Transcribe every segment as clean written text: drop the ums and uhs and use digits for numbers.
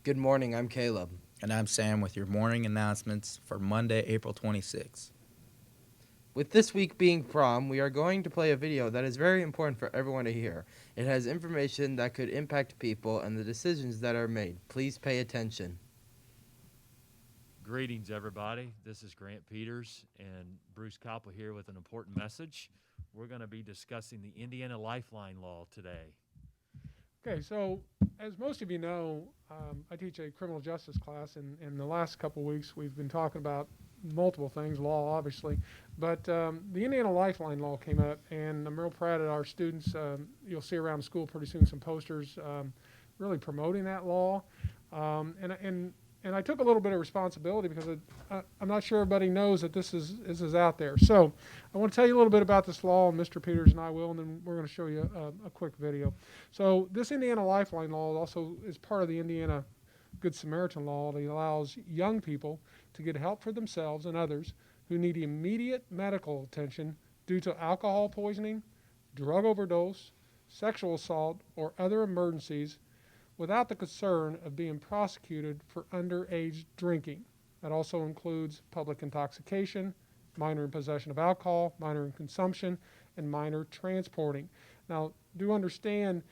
Good morning, I'm Caleb. And I'm Sam with your morning announcements for Monday, April 26th. With this week being prom, we are going to play a video that is very important for everyone to hear. It has information that could impact people and the decisions that are made. Please pay attention. Greetings, everybody. This is Grant Peters and Bruce Koppel here with an important message. We're going to be discussing the Indiana Lifeline Law today. Okay, so as most of you know, I teach a criminal justice class, and in the last couple of weeks we've been talking about multiple things, law obviously, but the Indiana Lifeline Law came up, and I'm real proud of our students. You'll see around the school pretty soon some posters really promoting that law, and I took a little bit of responsibility because I'm not sure everybody knows that this is out there. So I want to tell you a little bit about this law, and Mr. Peters and I will, and then we're going to show you a quick video. So this Indiana Lifeline Law also is part of the Indiana Good Samaritan Law. It allows young people to get help for themselves and others who need immediate medical attention due to alcohol poisoning, drug overdose, sexual assault, or other emergencies without the concern of being prosecuted for underage drinking. That also includes public intoxication, minor in possession of alcohol, minor in consumption, and minor transporting. Now, do understand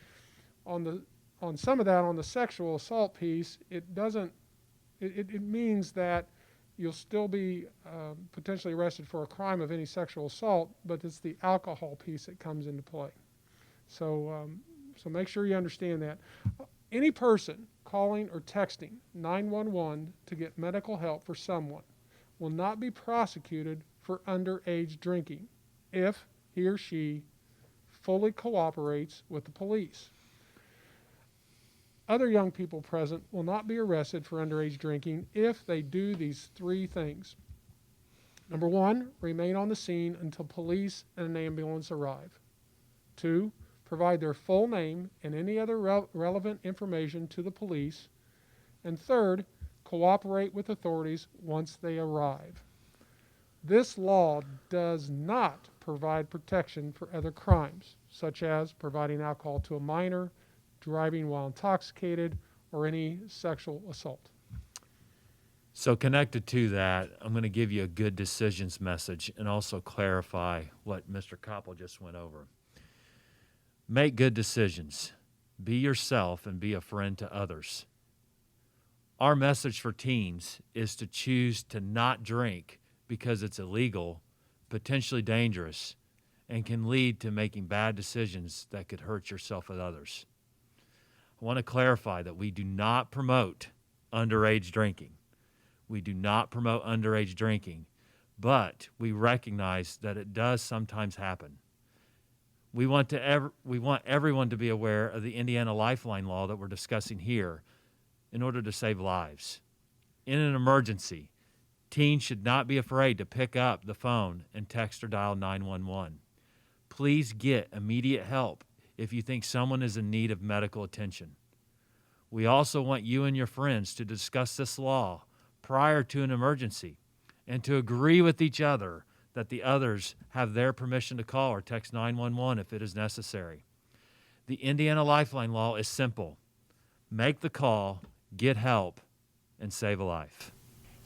on some of that, on the sexual assault piece, it means that you'll still be potentially arrested for a crime of any sexual assault, but it's the alcohol piece that comes into play. So make sure you understand that. Any person calling or texting 911 to get medical help for someone will not be prosecuted for underage drinking if he or she fully cooperates with the police. Other young people present will not be arrested for underage drinking if they do these three things. Number one, remain on the scene until police and an ambulance arrive. 2, provide their full name and any other relevant information to the police. And 3rd, cooperate with authorities once they arrive. This law does not provide protection for other crimes, such as providing alcohol to a minor, driving while intoxicated, or any sexual assault. So connected to that, I'm going to give you a good decisions message and also clarify what Mr. Koppel just went over. Make good decisions. Be yourself and be a friend to others. Our message for teens is to choose to not drink because it's illegal, potentially dangerous, and can lead to making bad decisions that could hurt yourself and others. I want to clarify that we do not promote underage drinking. We do not promote underage drinking, but we recognize that it does sometimes happen. We want everyone to be aware of the Indiana Lifeline Law that we're discussing here in order to save lives. In an emergency, teens should not be afraid to pick up the phone and text or dial 911. Please get immediate help if you think someone is in need of medical attention. We also want you and your friends to discuss this law prior to an emergency and to agree with each other that the others have their permission to call or text 911 if it is necessary. The Indiana Lifeline Law is simple. Make the call, get help, and save a life.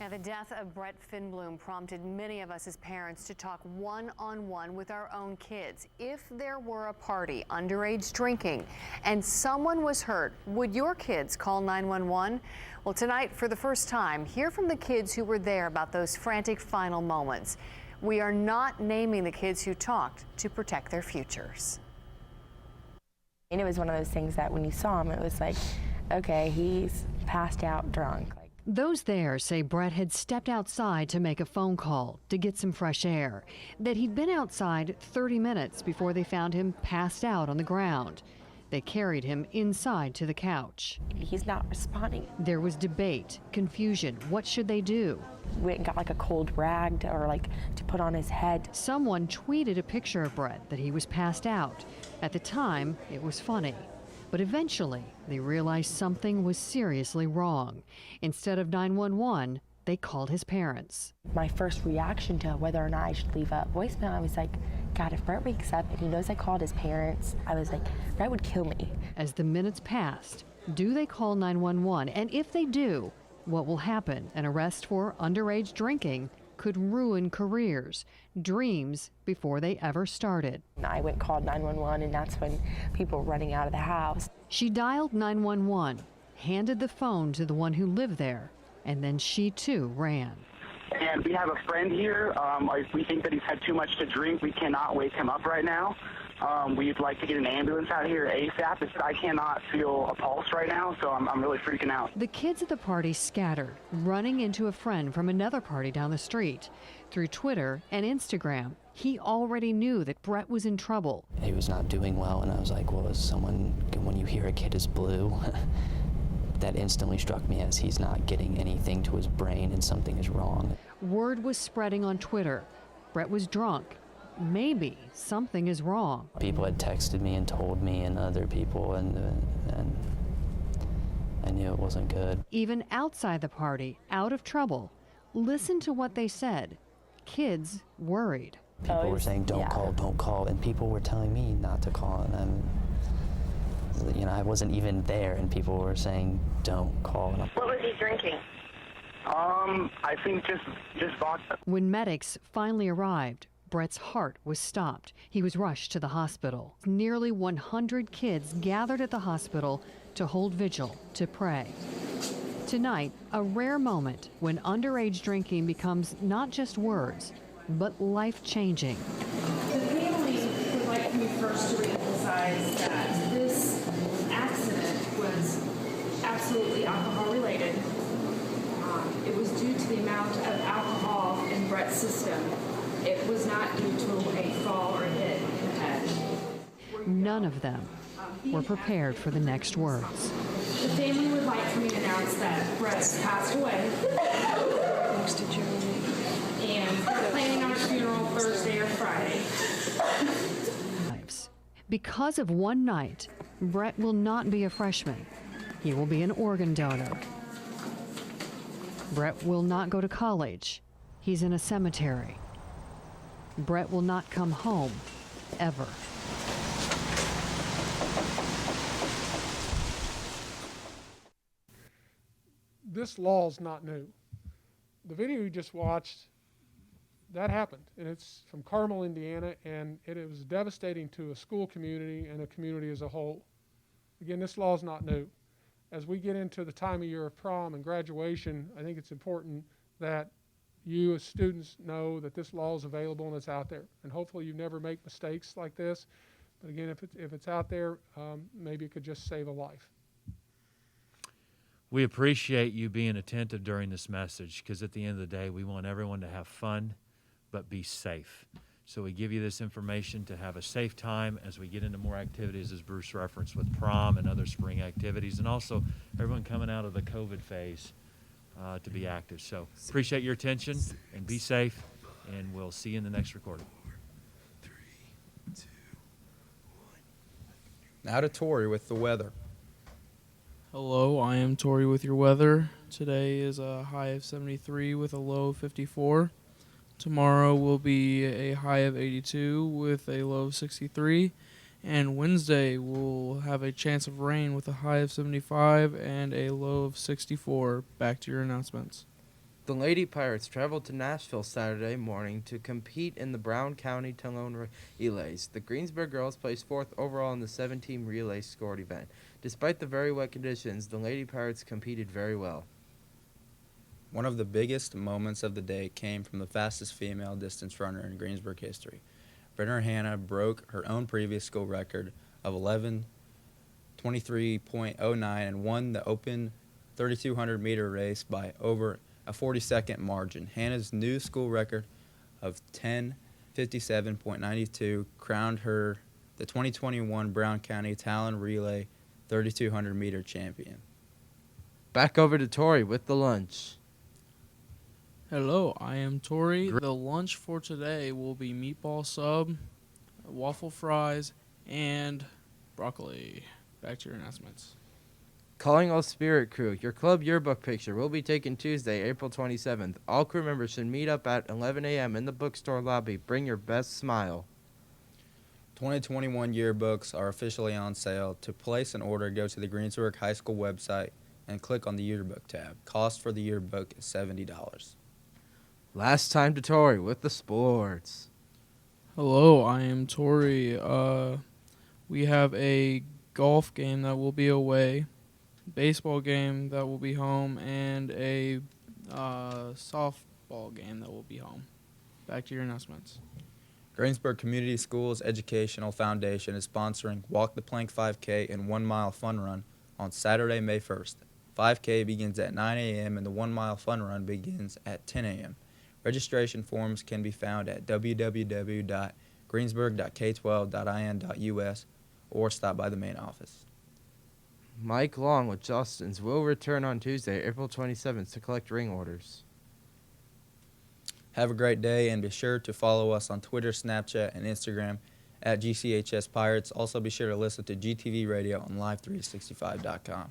Now, the death of Brett Finbloom prompted many of us as parents to talk one-on-one with our own kids. If there were a party, underage drinking, and someone was hurt, would your kids call 911? Well, tonight, for the first time, hear from the kids who were there about those frantic final moments. We are not naming the kids who talked to protect their futures. And it was one of those things that when you saw him, it was like, okay, he's passed out drunk. Those there say Brett had stepped outside to make a phone call to get some fresh air, that he'd been outside 30 minutes before they found him passed out on the ground. They carried him inside to the couch. He's not responding. There was debate, confusion. What should they do? We went and got like a cold rag to put on his head. Someone tweeted a picture of Brett that he was passed out. At the time, it was funny. But eventually, they realized something was seriously wrong. Instead of 911, they called his parents. My first reaction to whether or not I should leave a voicemail, I was like, God, if Brett wakes up and he knows I called his parents, I was like, Brett would kill me. As the minutes passed, Do they call 911? And if they do, what will happen? An arrest for underage drinking could ruin careers, dreams before they ever started. I went called 911, and that's when people were running out of the house. She dialed 911, handed the phone to the one who lived there, and then she too ran. And we have a friend here. We think that he's had too much to drink. We cannot wake him up right now. We'd like to get an ambulance out here ASAP. I cannot feel a pulse right now, so I'm really freaking out. The kids at the party scattered, running into a friend from another party down the street. Through Twitter and Instagram, he already knew that Brett was in trouble. He was not doing well, and I was like, well, when you hear a kid is blue, that instantly struck me as he's not getting anything to his brain and something is wrong. Word was spreading on Twitter. Brett was drunk. Maybe something is wrong. People had texted me and told me and other people, and I knew it wasn't good. Even outside the party, out of trouble, listen to what they said. Kids worried. People were saying, don't call, and people were telling me not to call, and I wasn't even there, and people were saying, don't call. What was he drinking? I think just vodka. When medics finally arrived, Brett's heart was stopped. He was rushed to the hospital. Nearly 100 kids gathered at the hospital to hold vigil, to pray. Tonight, a rare moment when underage drinking becomes not just words, but life-changing. The family would like me first to reemphasize that this accident was absolutely alcohol-related. It was due to the amount of alcohol in Brett's system. It was not due to a fall or a hit in the head. None of them were prepared for the next words. The family would like for me to announce that Brett passed away. Thanks to Joey. And they're planning on a funeral Thursday or Friday. Because of one night, Brett will not be a freshman. He will be an organ donor. Brett will not go to college. He's in a cemetery. Brett will not come home, ever. This law is not new. The video you just watched, that happened, and it's from Carmel, Indiana, and it was devastating to a school community and a community as a whole. Again, this law is not new. As we get into the time of year of prom and graduation, I think it's important that you as students know that this law is available and it's out there. And hopefully you never make mistakes like this. But again, if it's out there, maybe it could just save a life. We appreciate you being attentive during this message, because at the end of the day, we want everyone to have fun, but be safe. So we give you this information to have a safe time as we get into more activities, as Bruce referenced, with prom and other spring activities, and also everyone coming out of the COVID phase to be active. So appreciate your attention, and be safe, and we'll see you in the next recording. 4, 3, 2, 1. Now to Tori with the weather. Hello, I am Tori with your weather. Today is a high of 73 with a low of 54. Tomorrow will be a high of 82 with a low of 63. And Wednesday will have a chance of rain with a high of 75 and a low of 64. Back to your announcements. The Lady Pirates traveled to Nashville Saturday morning to compete in the Brown County Talone Relays. The Greensburg girls placed 4th overall in the 7-team relay scored event. Despite the very wet conditions, the Lady Pirates competed very well. One of the biggest moments of the day came from the fastest female distance runner in Greensburg history. Brenner Hanna broke her own previous school record of 11:23.09 and won the open 3,200-meter race by over a 40-second margin. Hannah's new school record of 10:57.92 crowned her the 2021 Brown County Talon Relay 3,200-meter champion. Back over to Tori with the lunch. Hello, I am Tori. The lunch for today will be meatball sub, waffle fries, and broccoli. Back to your announcements. Calling all Spirit Crew. Your club yearbook picture will be taken Tuesday, April 27th. All crew members should meet up at 11 a.m. in the bookstore lobby. Bring your best smile. 2021 yearbooks are officially on sale. To place an order, go to the Greensburg High School website and click on the yearbook tab. Cost for the yearbook is $70. Last time to Tori with the sports. Hello, I am Tori. We have a golf game that will be away, baseball game that will be home, and a softball game that will be home. Back to your announcements. Greensburg Community Schools Educational Foundation is sponsoring Walk the Plank 5K and 1 Mile Fun Run on Saturday, May 1st. 5K begins at 9 a.m. and the 1 Mile Fun Run begins at 10 a.m. Registration forms can be found at www.greensburg.k12.in.us or stop by the main office. Mike Long with Justin's will return on Tuesday, April 27th to collect ring orders. Have a great day, and be sure to follow us on Twitter, Snapchat, and Instagram at GCHS Pirates. Also, be sure to listen to GTV Radio on Live365.com.